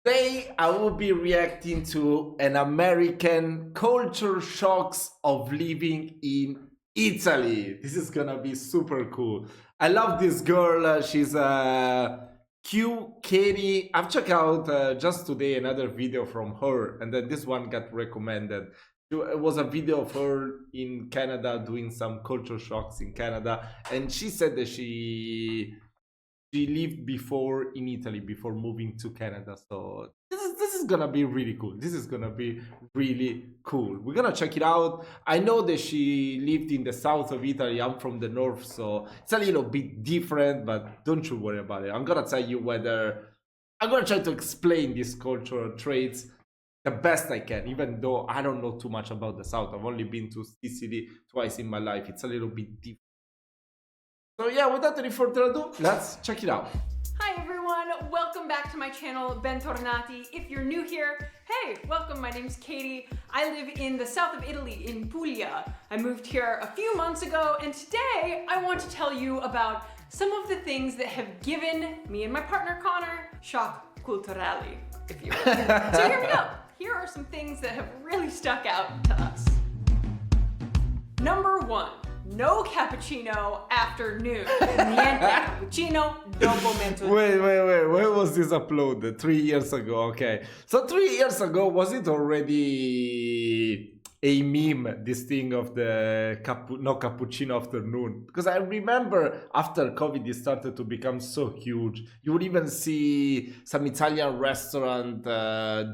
Today, I will be reacting to an American culture shocks of living in Italy. This is gonna be super cool. I love this girl. She's Q Katie. I've checked out just today another video from her, and then this one got recommended. It was a video of her in Canada doing some culture shocks in Canada, and she said that she lived before in Italy before moving to Canada. So this is gonna be really cool. This is gonna be really cool. We're gonna check it out. I know that she lived in the south of Italy. I'm from the north, so it's a little bit different, but don't you worry about it. I'm gonna tell you whether I'm gonna try to explain these cultural traits the best I can, even though I don't know too much about the south. I've only been to Sicily twice in my life. It's a little bit different. So yeah, without any further ado, let's check it out. Hi everyone, welcome back to my channel, Bentornati. If you're new here, hey, welcome, my name's Katie. I live in the south of Italy, in Puglia. I moved here a few months ago, and today I want to tell you about some of the things that have given me and my partner Connor shock culturali, if you will. So here we go. Here are some things that have really stuck out to us. Number 1. No cappuccino after noon. Niente cappuccino dopo mezzanotte. Wait. When was this uploaded? 3 years ago. Okay. So 3 years ago, was it already a meme, this thing of the no cappuccino afternoon? Because I remember after COVID, it started to become so huge. You would even see some Italian restaurant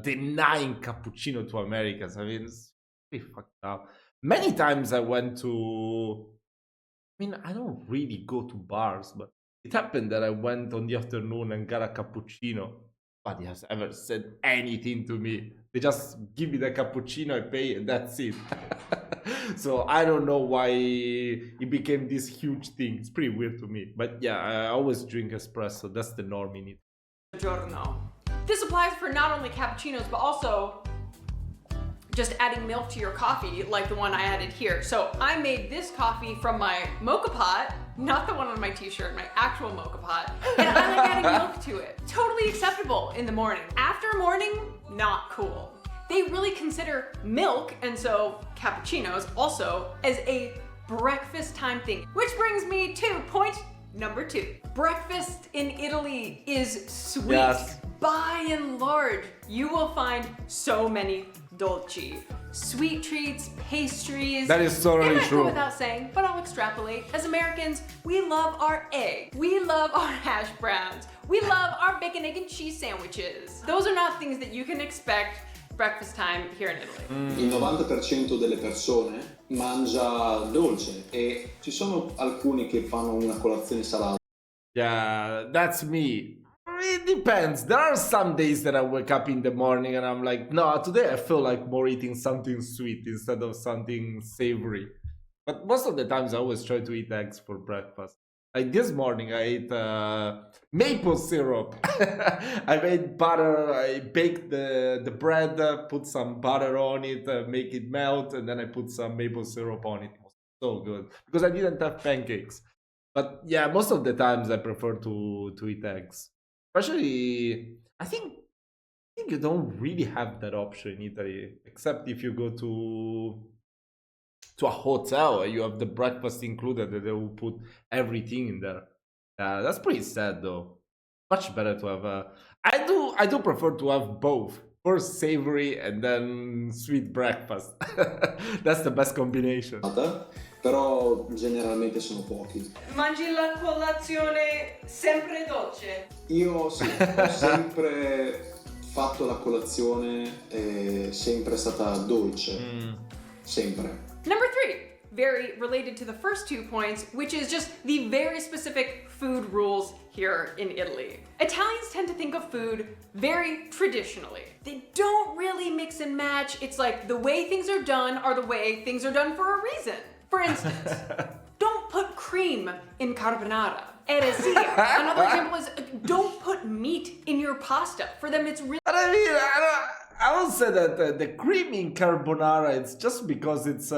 denying cappuccino to Americans. I mean, it's pretty fucked up. Many times I went to, I don't really go to bars, but it happened that I went on the afternoon and got a cappuccino. Nobody has ever said anything to me. They just give me the cappuccino, I pay, and that's it. So I don't know why it became this huge thing. It's pretty weird to me. But yeah, I always drink espresso. That's the norm in it. Giorno. This applies for not only cappuccinos, but also just adding milk to your coffee like the one I added here. So I made this coffee from my mocha pot, not the one on my t-shirt, my actual mocha pot, and I like adding milk to it. Totally acceptable in the morning. After morning, not cool. They really consider milk, and so cappuccinos also, as a breakfast time thing. Which brings me to point number 2. Breakfast in Italy is sweet. Yes. By and large, you will find so many dolci, sweet treats, pastries. That is totally it might true. go without saying, but I'll extrapolate. As Americans, we love our egg. We love our hash browns. We love our bacon, egg, and cheese sandwiches. Those are not things that you can expect breakfast time here in Italy. Il 90% delle persone mangia dolce e ci sono alcuni che fanno una colazione salata. Yeah, that's me. It depends. There are some days that I wake up in the morning and I'm like, no, today I feel like more eating something sweet instead of something savory. But most of the times I always try to eat eggs for breakfast. Like this morning I ate maple syrup. I made butter, I baked the bread, put some butter on it, make it melt, and then I put some maple syrup on it. It was so good because I didn't have pancakes. But yeah, most of the times I prefer to eat eggs. Especially, I think you don't really have that option in Italy, except if you go to a hotel and you have the breakfast included, and they will put everything in there. That's pretty sad though. Much better to have a. I do prefer to have both. First savory and then sweet breakfast. That's the best combination. Però generalmente sono pochi. Mangi la colazione sempre dolce? Io sì, ho sempre fatto la colazione, è sempre stata dolce, sempre. Number 3, very related to the first 2 points, which is just the very specific food rules here in Italy. Italians tend to think of food very traditionally. They don't really mix and match. It's like the way things are done are the way things are done for a reason. For instance, don't put cream in carbonara. Eresia. Another example is don't put meat in your pasta. For them, it's really. I would say that the cream in carbonara, it's just because it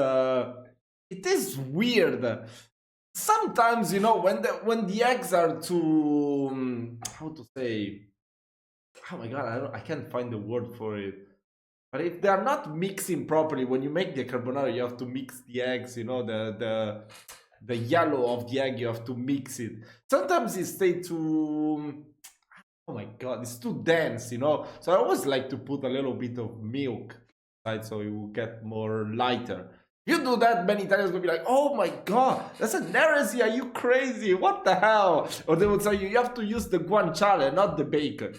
is weird. Sometimes, when the eggs are too, how to say, oh my god, I can't find the word for it. But if they are not mixing properly, when you make the carbonara, you have to mix the eggs. You know, the yellow of the egg, you have to mix it. Sometimes it stay too. Oh my god, it's too dense, you know. So I always like to put a little bit of milk, right, so it will get more lighter. You do that, many Italians will be like, "Oh my god, that's an heresy! Are you crazy? What the hell?" Or they would say you have to use the guanciale, not the bacon.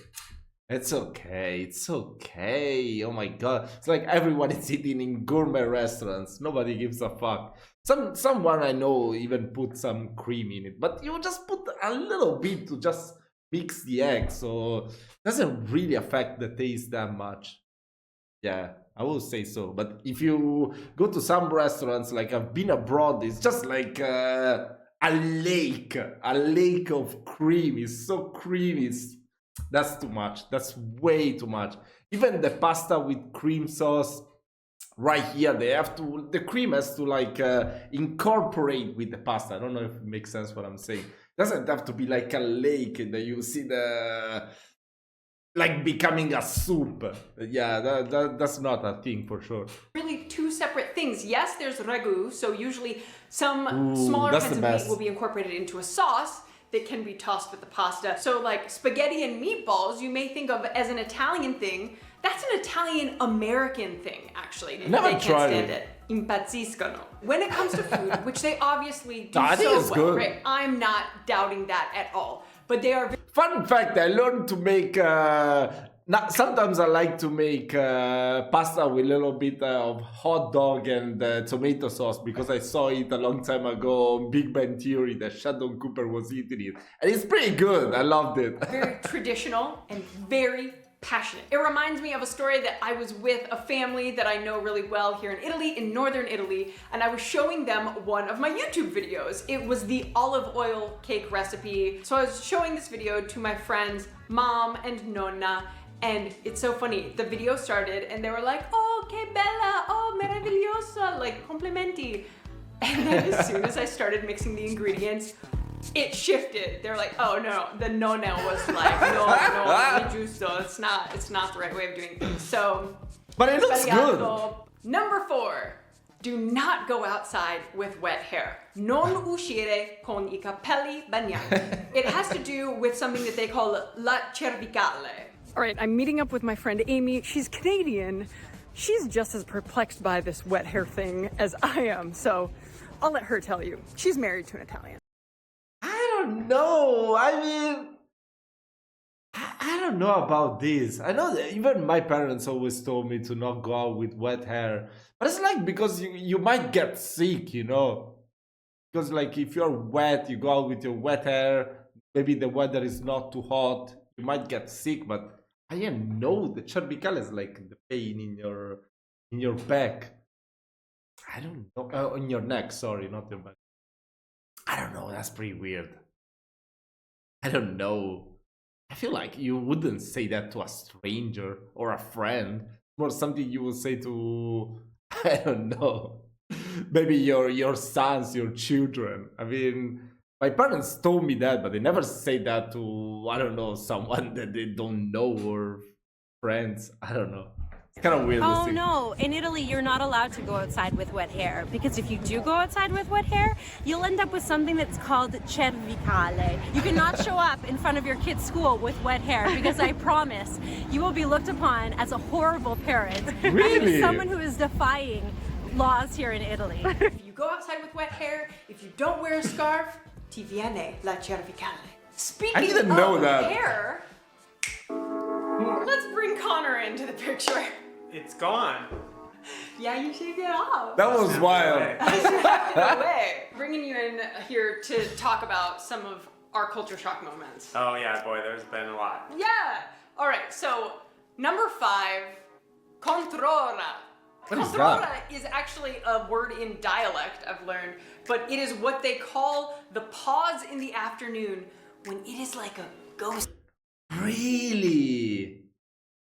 It's okay. It's okay. Oh my god. It's like everyone is eating in gourmet restaurants. Nobody gives a fuck. Someone I know even put some cream in it, but you just put a little bit to just mix the egg, so it doesn't really affect the taste that much. Yeah, I will say so. But if you go to some restaurants, like I've been abroad, it's just like a lake of cream. It's so creamy. That's too much. That's way too much. Even the pasta with cream sauce, right here, the cream has to like incorporate with the pasta. I don't know if it makes sense what I'm saying. It doesn't have to be like a lake and then you see the like becoming a soup. Yeah, that's not a thing for sure. Really two separate things. Yes, there's ragu, so usually some smaller kinds of meat will be incorporated into a sauce that can be tossed with the pasta. So like spaghetti and meatballs, you may think of as an Italian thing. That's an Italian-American thing, actually. Never they can't tried stand it. Impazziscono. When it comes to food, which they obviously do I think so it's well, good. right? I'm not doubting that at all. But they are Fun fact, I learned to make sometimes I like to make pasta with a little bit of hot dog and tomato sauce because I saw it a long time ago on Big Bang Theory that Sheldon Cooper was eating it. And it's pretty good. I loved it. very traditional and very passionate. It reminds me of a story that I was with a family that I know really well here in Italy, in northern Italy, and I was showing them one of my YouTube videos. It was the olive oil cake recipe. So I was showing this video to my friends, mom and nonna, and it's so funny. The video started and they were like, "Oh, che bella, oh, meravigliosa," like complimenti. And then as soon as I started mixing the ingredients, it shifted. They're like, "Oh no," the nonna was like, no, non è giusto. It's not the right way of doing things. So, But it looks good. Number 4, do not go outside with wet hair. Non uscire con I capelli bagnati. It has to do with something that they call la cervicale. All right, I'm meeting up with my friend Amy. She's Canadian. She's just as perplexed by this wet hair thing as I am. So I'll let her tell you. She's married to an Italian. I don't know. I mean, I don't know about this. I know that even my parents always told me to not go out with wet hair. But it's like because you might get sick, you know. Because like if you're wet, you go out with your wet hair, maybe the weather is not too hot, you might get sick. But I didn't know the cervical is like the pain in your back. I don't know. On your neck, sorry, not your back. I don't know, that's pretty weird. I don't know. I feel like you wouldn't say that to a stranger or a friend. More something you would say to, I don't know, maybe your sons, your children. I mean, my parents told me that, but they never say that to, I don't know, someone that they don't know or friends. I don't know. It's kind of weird. Oh no, in Italy you're not allowed to go outside with wet hair, because if you do go outside with wet hair, you'll end up with something that's called cervicale. You cannot show up in front of your kid's school with wet hair, because I promise you will be looked upon as a horrible parent. Really? Someone who is defying laws here in Italy. If you go outside with wet hair, if you don't wear a scarf, ti viene la cervicale. Speaking didn't of know that. hair, let's bring Connor into the picture. It's gone. Yeah, you shaved it off. That was wild. No way. Bringing you in here to talk about some of our culture shock moments. Oh yeah, boy, there's been a lot. Yeah. All right. So number 5, controra. What is Controra that? is actually a word in dialect, I've learned, but it is what they call the pause in the afternoon when it is like a ghost. Really?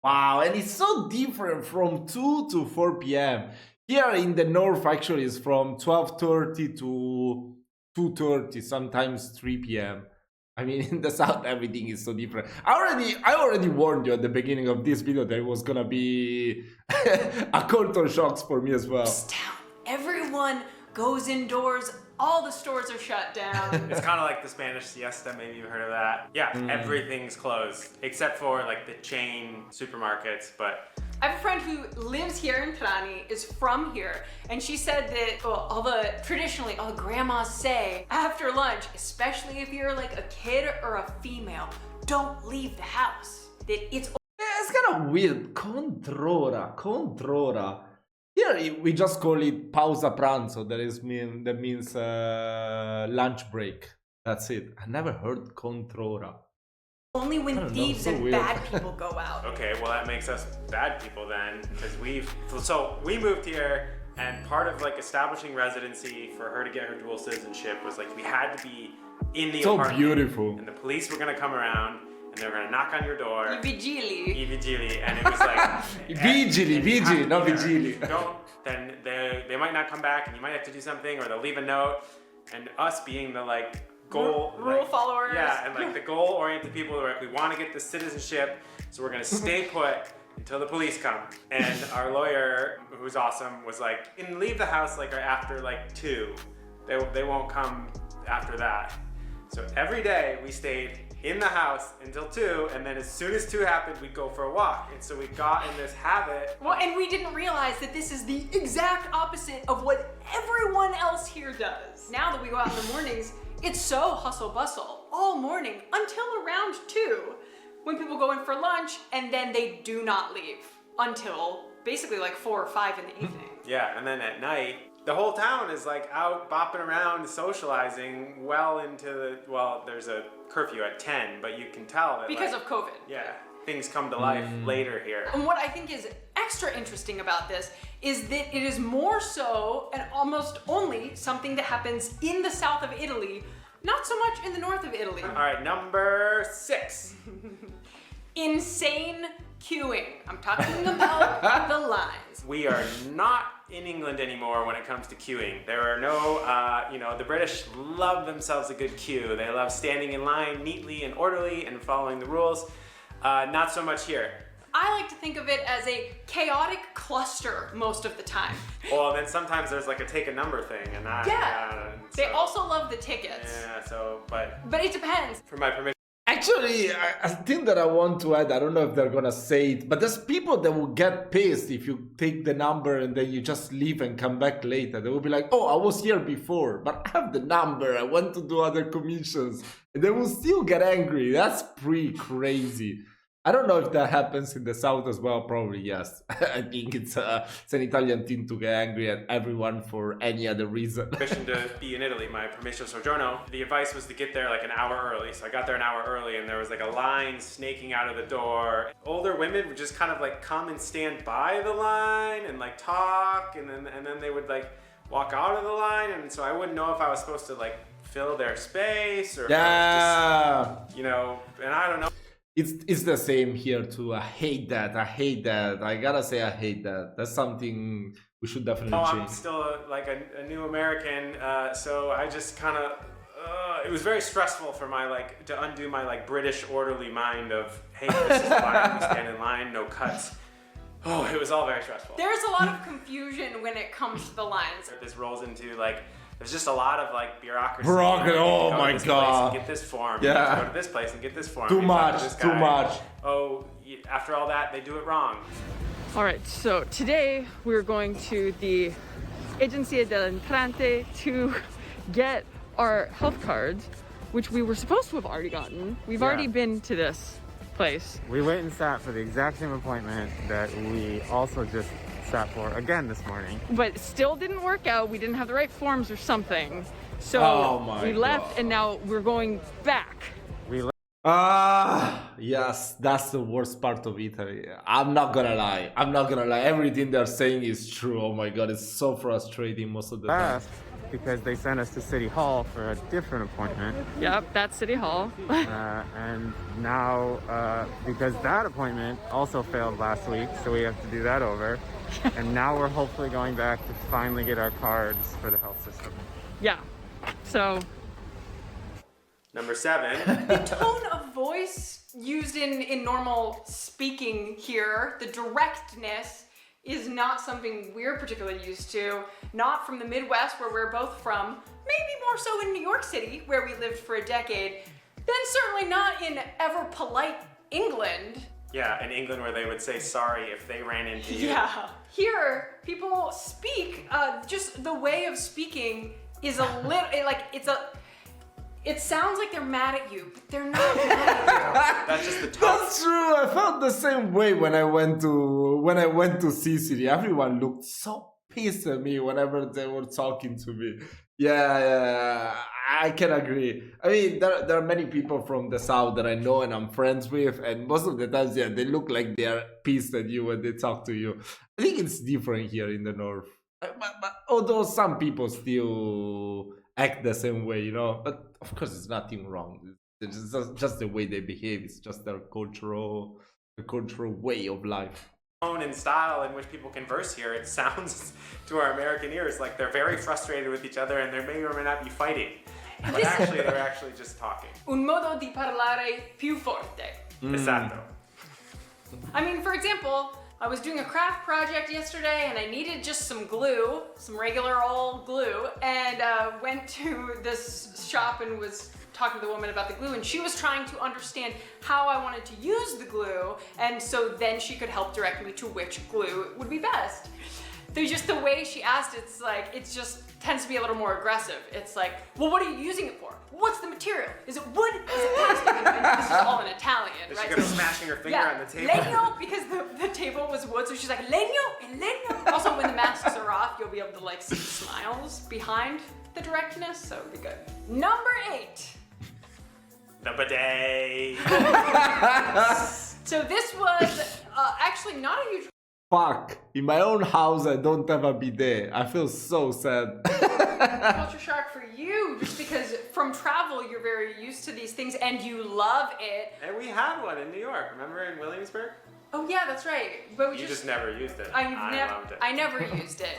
Wow, and it's so different from 2 to 4 p.m. Here in the north, actually, it's from 12:30 to 2:30, sometimes 3 p.m. I mean, in the south, everything is so different. I already warned you at the beginning of this video that it was gonna be a culture shock for me as well. Town. Everyone goes indoors. All the stores are shut down. It's kind of like the Spanish siesta, maybe you've heard of that. Yeah, everything's closed except for like the chain supermarkets, but I have a friend who lives here in Trani, is from here, and she said that all the grandmas say after lunch, especially if you're like a kid or a female, don't leave the house. That it's It's kind of weird. Controra. Here we just call it pausa pranzo. That means lunch break. That's it. I never heard controra. only when thieves so and weird. bad people go out. okay, well that makes us bad people then, because we moved here, and part of like establishing residency for her to get her dual citizenship was like we had to be in the So apartment, beautiful. and the police were gonna come around and they were gonna knock on your door. I vigili. Vigili, and it was like Vigili, not vigili. Then they might not come back, and you might have to do something, or they'll leave a note. And us being the like goal Rule followers. yeah, and like the goal-oriented people who are like, we want to get the citizenship, so we're gonna stay put until the police come. And our lawyer, who's awesome, was like, and leave the house like after like 2. They won't come after that. So every day we stayed in the house until 2, and then as soon as 2 happened, we'd go for a walk. And so we got in this habit. Well, and we didn't realize that this is the exact opposite of what everyone else here does. Now that we go out in the mornings, it's so hustle bustle all morning until around 2, when people go in for lunch, and then they do not leave until basically like 4 or 5 in the evening. Yeah, and then at night, the whole town is like out bopping around, socializing well into the, well, there's a curfew at 10, but you can tell that Because like, of COVID. yeah, things come to life later here. And what I think is extra interesting about this is that it is more so and almost only something that happens in the south of Italy, not so much in the north of Italy. All right, number 6. Insane queuing. I'm talking about the lines. We are not in England anymore when it comes to queuing. There are no, the British love themselves a good queue. They love standing in line neatly and orderly and following the rules. Not so much here. I like to think of it as a chaotic cluster most of the time. Well, then sometimes there's like a take a number thing, and that. They so- also love the tickets. Yeah, so, but But it depends. for my permission. Actually, I think that I want to add, I don't know if they're gonna say it, but there's people that will get pissed if you take the number and then you just leave and come back later. They will be like, oh, I was here before, but I have the number, I want to do other commissions. And they will still get angry. That's pretty crazy. I don't know if that happens in the south as well. Probably yes. I think it's an Italian thing to get angry at everyone for any other reason. Permission to be in Italy, my permesso soggiorno. The advice was to get there like an hour early. So I got there an hour early, and there was like a line snaking out of the door. Older women would just kind of like come and stand by the line and like talk, and then they would like walk out of the line, and so I wouldn't know if I was supposed to like fill their space or if I was just, and I don't know. It's the same here too. I hate that. I gotta say I hate that. That's something we should definitely I'm change. still a new American, so I just kind of, it was very stressful for my to undo my British orderly mind of, hey, this is why we stand in line, no cuts. Oh, it was all very stressful. There's a lot of confusion when it comes to the lines. This rolls into there's just a lot of bureaucracy. Oh Go my to this God. place and get this form. Yeah. You have to go to this place and get this form. Too You talk to much, this too guy. much. Oh, after all that, they do it wrong. All right, so today we're going to the Agencia dell'Entrante to get our health cards, which we were supposed to have already gotten. We've already been to this place. We went and sat for the exact same appointment that we also just sat for again this morning. But it still didn't work out. We didn't have the right forms or something. So Oh my we left God. and now we're going back. Yes, that's the worst part of Italy. I'm not gonna lie. Everything they're saying is true. Oh my God, it's so frustrating most of the time. Last because they sent us to City Hall for a different appointment. Yep, that's City Hall. And now, because that appointment also failed last week, so we have to do that over. And now we're hopefully going back to finally get our cards for the health system. Yeah, so Number 7. The tone of voice used in normal speaking here, the directness, is not something we're particularly used to. Not from the Midwest, where we're both from. Maybe more so in New York City, where we lived for a decade. Then certainly not in ever polite England. Yeah, in England where they would say sorry if they ran into you. Yeah. Here, people speak, just the way of speaking is a little, it sounds like they're mad at you, but they're not mad at That's just the tone. That's true. I felt the same way when I went to Sicily. Everyone looked so pissed at me whenever they were talking to me. Yeah, I can agree. I mean, there are many people from the south that I know and I'm friends with, and most of the times, yeah, they look like they are pissed at you when they talk to you. I think it's different here in the north. But although some people still act the same way, you know, but of course it's nothing wrong. It's just the way they behave. It's just their cultural way of life. Tone and style in which people converse here, it sounds to our American ears like they're very frustrated with each other and they may or may not be fighting. But actually, they're actually just talking. Un modo di parlare più forte. Esatto. I mean, for example, I was doing a craft project yesterday and I needed just some glue, some regular old glue, and went to this shop and was talking to the woman about the glue, and she was trying to understand how I wanted to use the glue, and so then she could help direct me to which glue would be best. There's just the way she asked, it's like, it just tends to be a little more aggressive. It's like, well, what are you using it for? What's the material? Is it wood? Is it plastic? And this is all in Italian, Is right? she gonna smashing her finger on the table? Legno, because the table was wood, so she's like, legno and legno. Also, when the masks are off, you'll be able to like see smiles behind the directness, so it'll be good. Number 8. The bidet. So this was actually not a huge Fuck, in my own house I don't have a bidet. I feel so sad. culture shock for you, just because from travel you're very used to these things and you love it. And we had one in New York, remember in Williamsburg? Oh yeah, that's right. But we You just never used it. I loved it. never used it.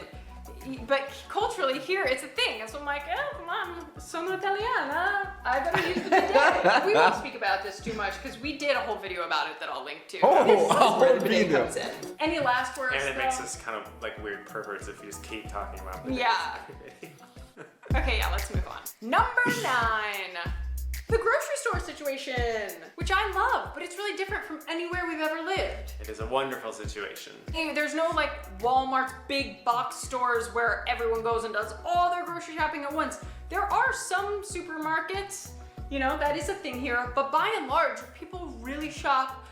But culturally here, it's a thing. And so I'm like, oh, mom, sono italiana. I better use the bidet. We won't speak about this too much because we did a whole video about it that I'll link to. Oh, This is a whole where the bidet video. comes in. Any last words? And it though? makes us kind of like weird perverts if you just keep talking about bidets. Yeah. Okay, yeah, let's move on. Number 9. The grocery store situation, which I love, but it's really different from anywhere we've ever lived. It is a wonderful situation. There's no like Walmart's big box stores where everyone goes and does all their grocery shopping at once. There are some supermarkets, you know, that is a thing here, but by and large, people really shop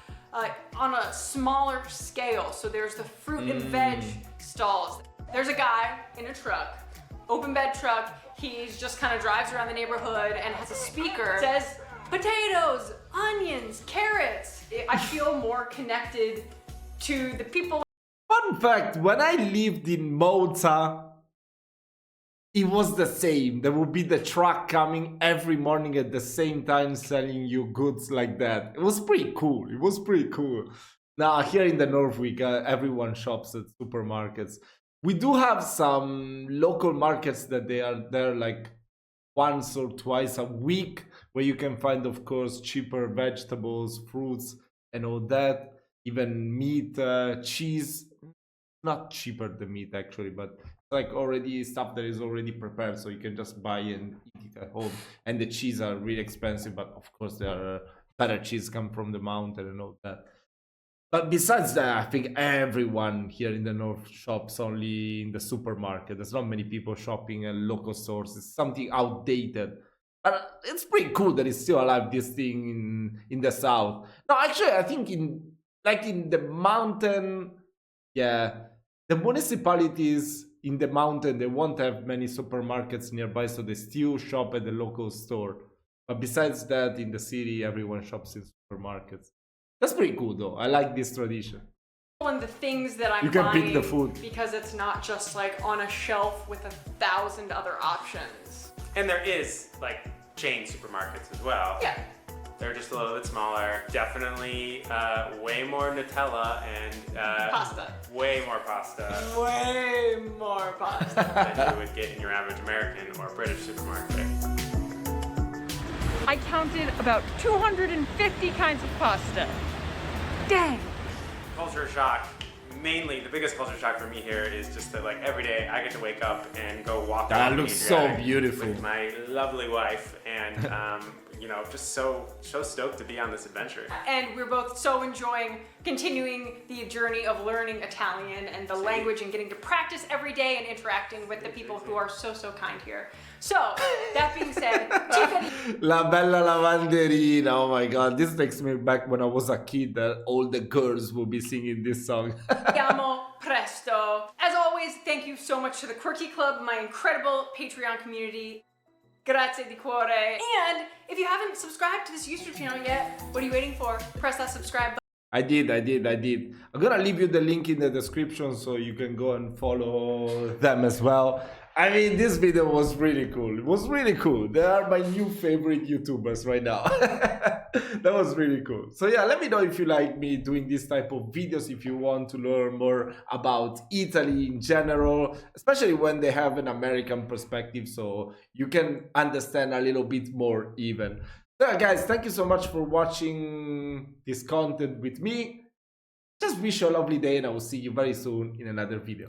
on a smaller scale. So there's the fruit and veg stalls. There's a guy in a truck, open bed truck. He just kind of drives around the neighborhood and has a speaker. Says potatoes, onions, carrots. I feel more connected to the people. Fun fact, when I lived in Malta, it was the same. There would be the truck coming every morning at the same time selling you goods like that. It was pretty cool. Now, here in the North, everyone shops at supermarkets. We do have some local markets that they are there like once or twice a week, where you can find, of course, cheaper vegetables, fruits, and all that. Even meat, cheese. Not cheaper than meat actually, but like already stuff that is already prepared, so you can just buy and eat it at home. And the cheese are really expensive, but of course there are better cheese come from the mountain and all that. But besides that, I think everyone here in the north shops only in the supermarket. There's not many people shopping at local stores. It's something outdated. It's pretty cool that it's still alive, this thing in the south. No, actually, I think in the mountain, yeah, the municipalities in the mountain, they won't have many supermarkets nearby, so they still shop at the local store. But besides that, in the city, everyone shops in supermarkets. That's pretty cool though. I like this tradition. And the things that I'm You can buying pick the food. because it's not just like on a shelf with 1,000 other options. And there is like chain supermarkets as well. Yeah. They're just a little bit smaller. Definitely way more Nutella and Pasta. Way more pasta Way more pasta. than you would get in your average American or British supermarket. I counted about 250 kinds of pasta. Dang. Culture shock. Mainly, the biggest culture shock for me here is just that, like, every day I get to wake up and go walk That around looks so Adriatic beautiful. with my lovely wife, and you know, just so stoked to be on this adventure. And we're both so enjoying continuing the journey of learning Italian and the language and getting to practice every day and interacting with the people who are so kind here. So, that being said, La bella lavanderina, oh my god, this takes me back when I was a kid that all the girls will be singing this song. vediamo presto. As always, thank you so much to the Quirky Club, my incredible Patreon community. Grazie di cuore. And if you haven't subscribed to this YouTube channel yet, what are you waiting for? Press that subscribe button. I did. I'm gonna leave you the link in the description so you can go and follow them as well. I mean, this video was really cool. It was really cool. They are my new favorite YouTubers right now. That was really cool. So yeah, let me know if you like me doing this type of videos, if you want to learn more about Italy in general, especially when they have an American perspective, so you can understand a little bit more even. So yeah, guys, thank you so much for watching this content with me. Just wish you a lovely day and I will see you very soon in another video.